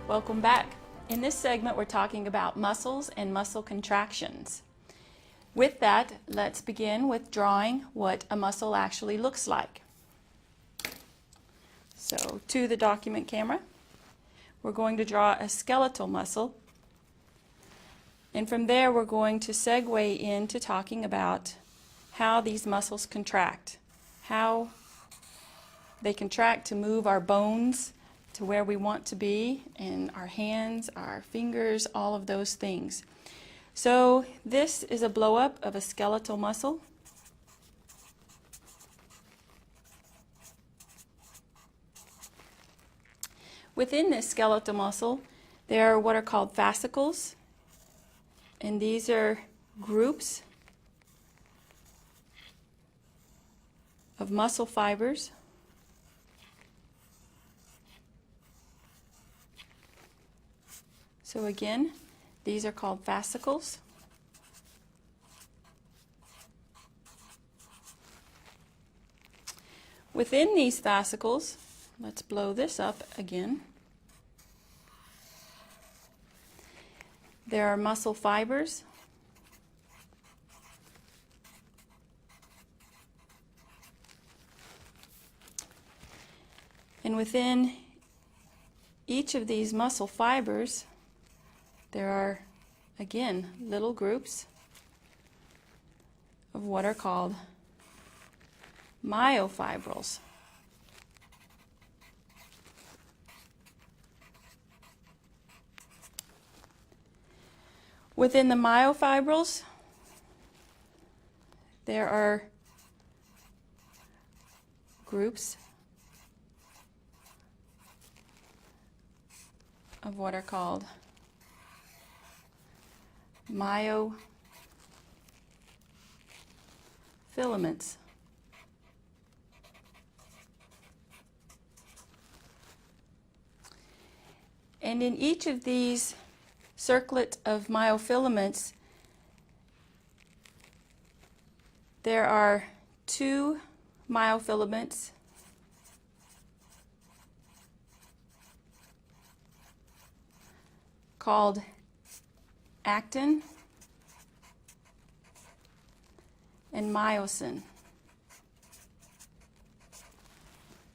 Welcome back. In this segment we're talking about muscles and muscle contractions. With that, let's begin with drawing what a muscle actually looks like. So to the document camera, we're going to draw a skeletal muscle, and from there we're going to segue into talking about how these muscles contract, how they contract to move our bones to where we want to be, and our hands, our fingers, all of those things. So this is a blow-up of a skeletal muscle. Within this skeletal muscle, there are what are called fascicles, and these are groups of muscle fibers. So again, these are called fascicles. Within these fascicles, let's blow this up again. There are muscle fibers. And within each of these muscle fibers, there are, again, little groups of what are called myofibrils. Within the myofibrils, there are groups of what are called myofilaments. And in each of these circlet of myofilaments, there are two myofilaments called actin and myosin.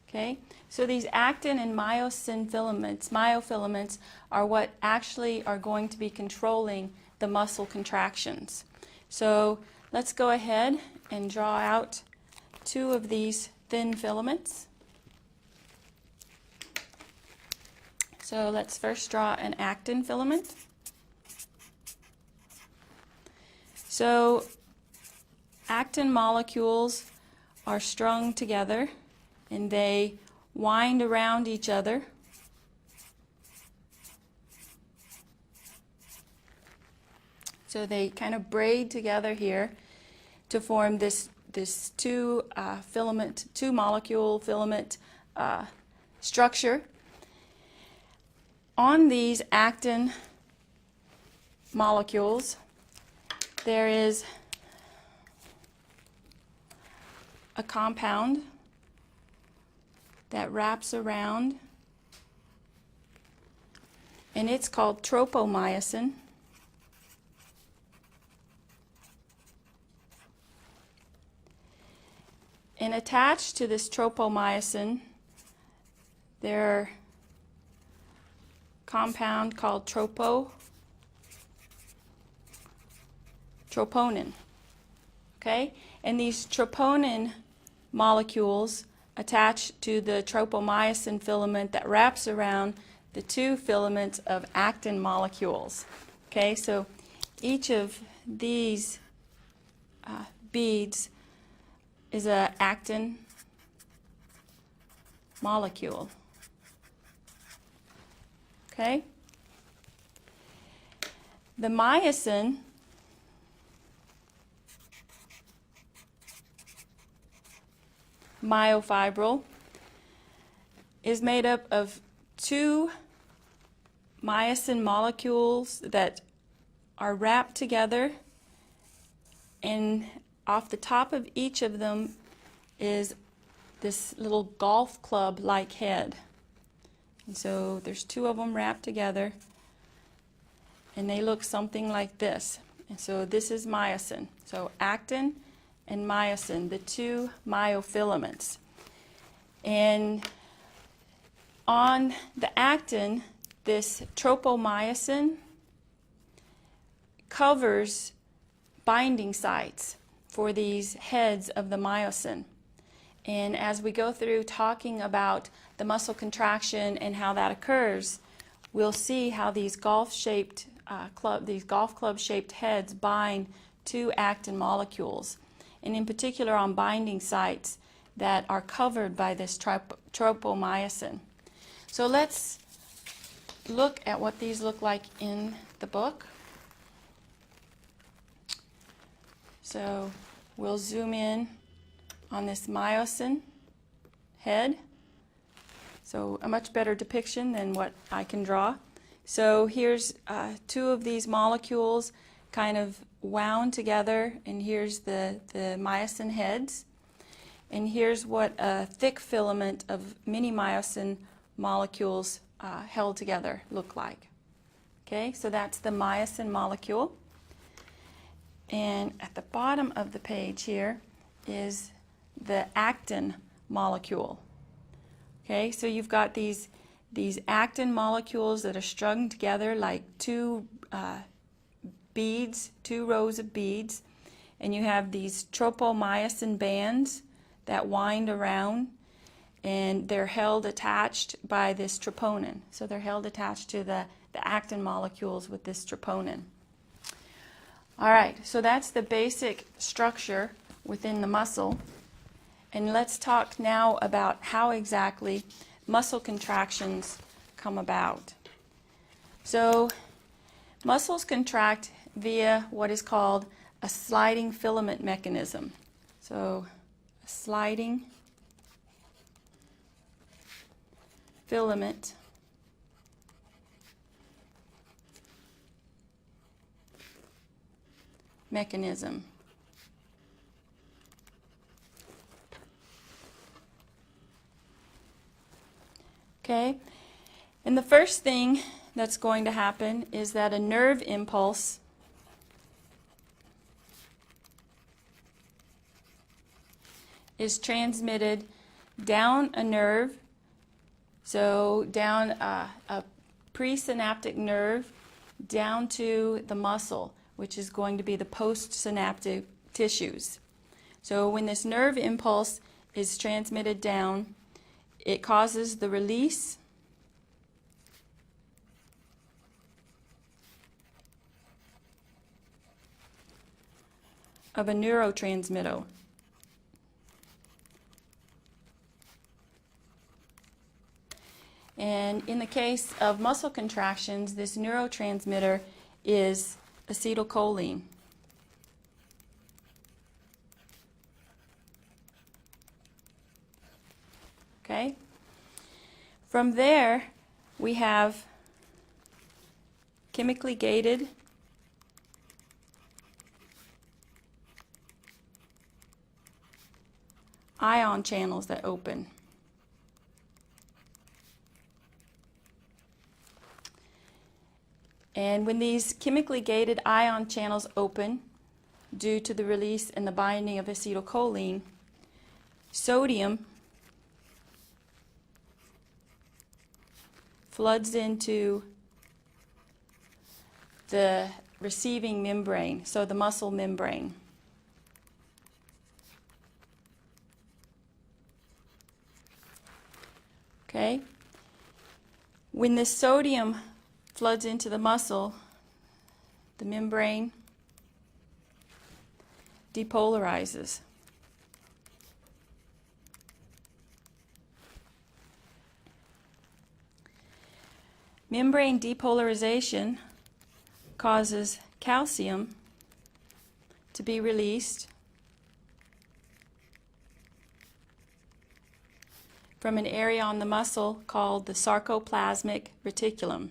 Okay, so these actin and myosin filaments, myofilaments, are what actually are going to be controlling the muscle contractions. So let's go ahead and draw out two of these thin filaments. So let's first draw an actin filament. So actin molecules are strung together and they wind around each other. So they kind of braid together here to form this two molecule filament structure. On these actin molecules, there is a compound that wraps around, and it's called tropomyosin. And attached to this tropomyosin, there are a compound called troponin. Okay? And these troponin molecules attach to the tropomyosin filament that wraps around the two filaments of actin molecules. Okay, so each of these beads is an actin molecule. Okay? The myosin myofibril is made up of two myosin molecules that are wrapped together, and off the top of each of them is this little golf club-like head. And so there's two of them wrapped together, and they look something like this. And so this is myosin. So actin and myosin, the two myofilaments. And on the actin, this tropomyosin covers binding sites for these heads of the myosin. And as we go through talking about the muscle contraction and how that occurs, we'll see how these golf club shaped heads bind to actin molecules, and in particular on binding sites that are covered by this tropomyosin. So let's look at what these look like in the book. So we'll zoom in on this myosin head. So a much better depiction than what I can draw. So here's two of these molecules kind of wound together, and here's the myosin heads. And here's what a thick filament of mini myosin molecules held together look like. Okay, so that's the myosin molecule. And at the bottom of the page here is the actin molecule. Okay, so you've got these actin molecules that are strung together like two beads, two rows of beads, and you have these tropomyosin bands that wind around, and they're held attached by this troponin. So they're held attached to the actin molecules with this troponin. All right, so that's the basic structure within the muscle. And let's talk now about how exactly muscle contractions come about. So muscles contract via what is called a sliding filament mechanism. So a sliding filament mechanism. Okay, and the first thing that's going to happen is that a nerve impulse is transmitted down a nerve, so down a presynaptic nerve down to the muscle, which is going to be the postsynaptic tissues. So when this nerve impulse is transmitted down, it causes the release of a neurotransmitter. And in the case of muscle contractions, this neurotransmitter is acetylcholine. Okay? From there, we have chemically gated ion channels that open. And when these chemically gated ion channels open, due to the release and the binding of acetylcholine, sodium floods into the receiving membrane, so the muscle membrane. Okay? When this sodium floods into the muscle, the membrane depolarizes. Membrane depolarization causes calcium to be released from an area on the muscle called the sarcoplasmic reticulum.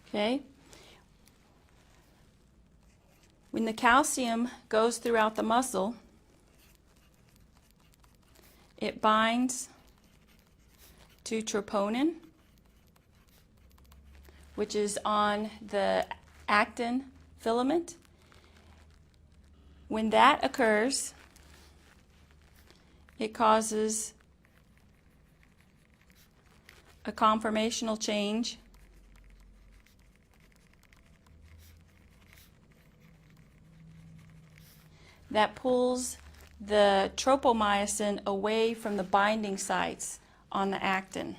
Okay? When the calcium goes throughout the muscle, it binds to troponin, which is on the actin filament. When that occurs, it causes a conformational change that pulls the tropomyosin away from the binding sites on the actin.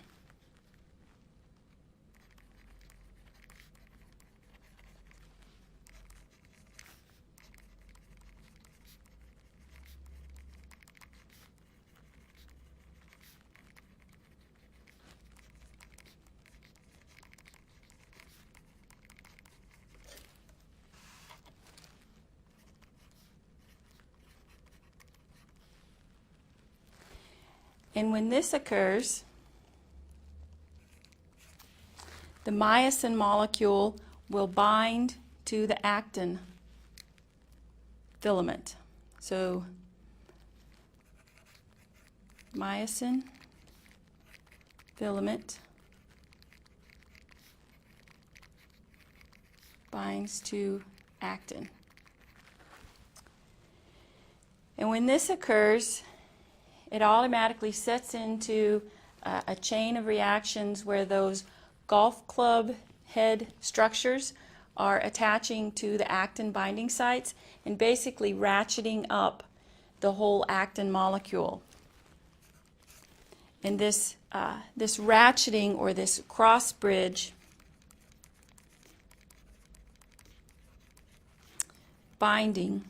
And when this occurs, the myosin molecule will bind to the actin filament. So myosin filament binds to actin. And when this occurs, it automatically sets into a chain of reactions where those golf club head structures are attaching to the actin binding sites and basically ratcheting up the whole actin molecule. And this ratcheting, or this cross bridge binding,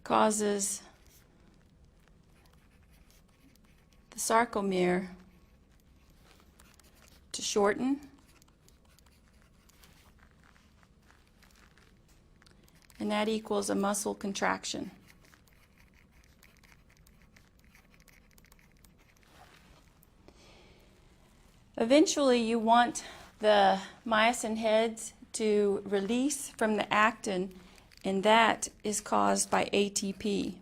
causes the sarcomere to shorten and that equals a muscle contraction. Eventually you want the myosin heads to release from the actin, and that is caused by ATP.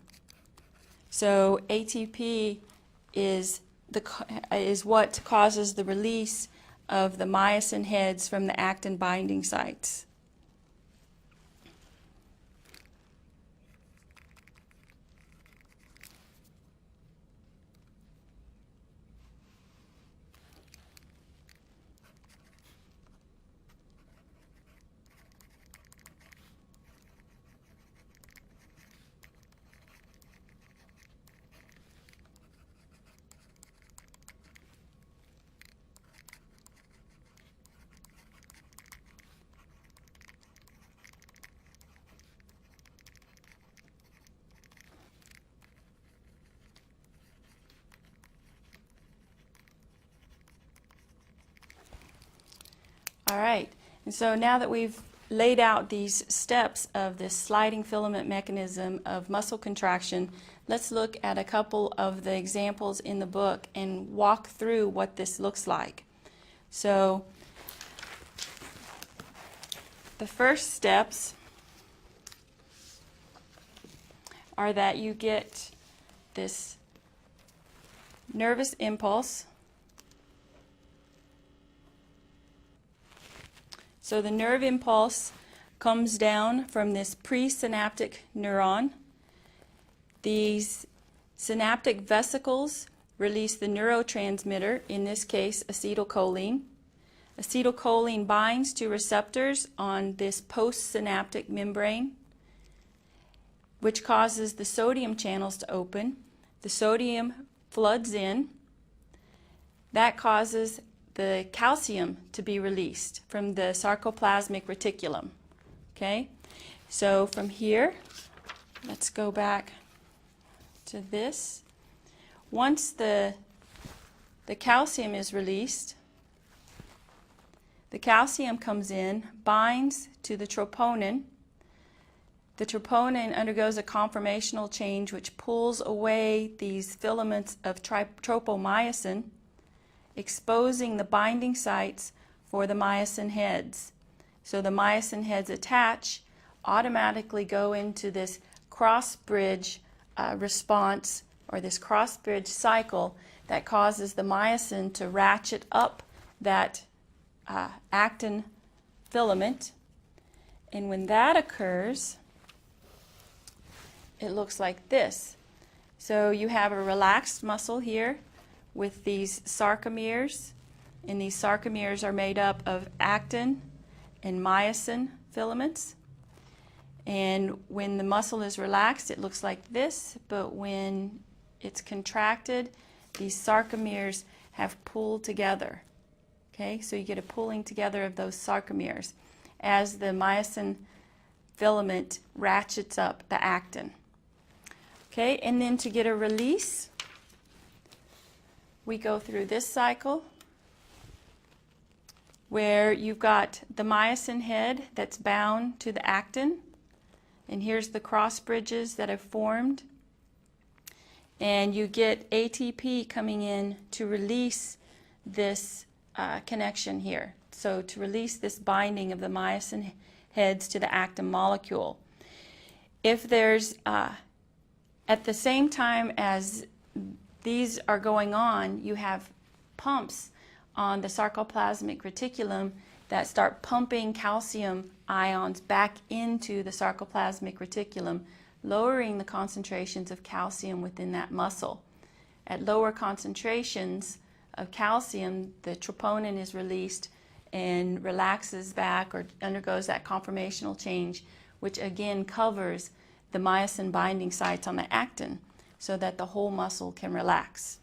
So ATP is what causes the release of the myosin heads from the actin binding sites. All right, and so now that we've laid out these steps of this sliding filament mechanism of muscle contraction, let's look at a couple of the examples in the book and walk through what this looks like. So the first steps are that you get this nervous impulse. So the nerve impulse comes down from this presynaptic neuron. These synaptic vesicles release the neurotransmitter, in this case acetylcholine. Acetylcholine binds to receptors on this postsynaptic membrane, which causes the sodium channels to open. The sodium floods in. That causes the calcium to be released from the sarcoplasmic reticulum. Okay, so from here, let's go back to this. Once the calcium is released, the calcium comes in, binds to the troponin. The troponin undergoes a conformational change which pulls away these filaments of tropomyosin, exposing the binding sites for the myosin heads. So the myosin heads attach, automatically go into this cross-bridge response, or this cross-bridge cycle that causes the myosin to ratchet up that actin filament. And when that occurs, it looks like this. So you have a relaxed muscle here with these sarcomeres, and these sarcomeres are made up of actin and myosin filaments. And when the muscle is relaxed, it looks like this, but when it's contracted, these sarcomeres have pulled together. Okay, so you get a pulling together of those sarcomeres as the myosin filament ratchets up the actin. Okay, and then to get a release, we go through this cycle where you've got the myosin head that's bound to the actin, and here's the cross bridges that have formed, and you get ATP coming in to release this connection here. So to release this binding of the myosin heads to the actin molecule. If there's, at the same time as these are going on, you have pumps on the sarcoplasmic reticulum that start pumping calcium ions back into the sarcoplasmic reticulum, lowering the concentrations of calcium within that muscle. At lower concentrations of calcium, the troponin is released and relaxes back or undergoes that conformational change, which again covers the myosin binding sites on the actin so that the whole muscle can relax.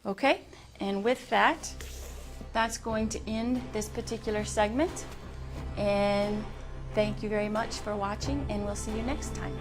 Okay, and with that, that's going to end this particular segment. And thank you very much for watching, and we'll see you next time.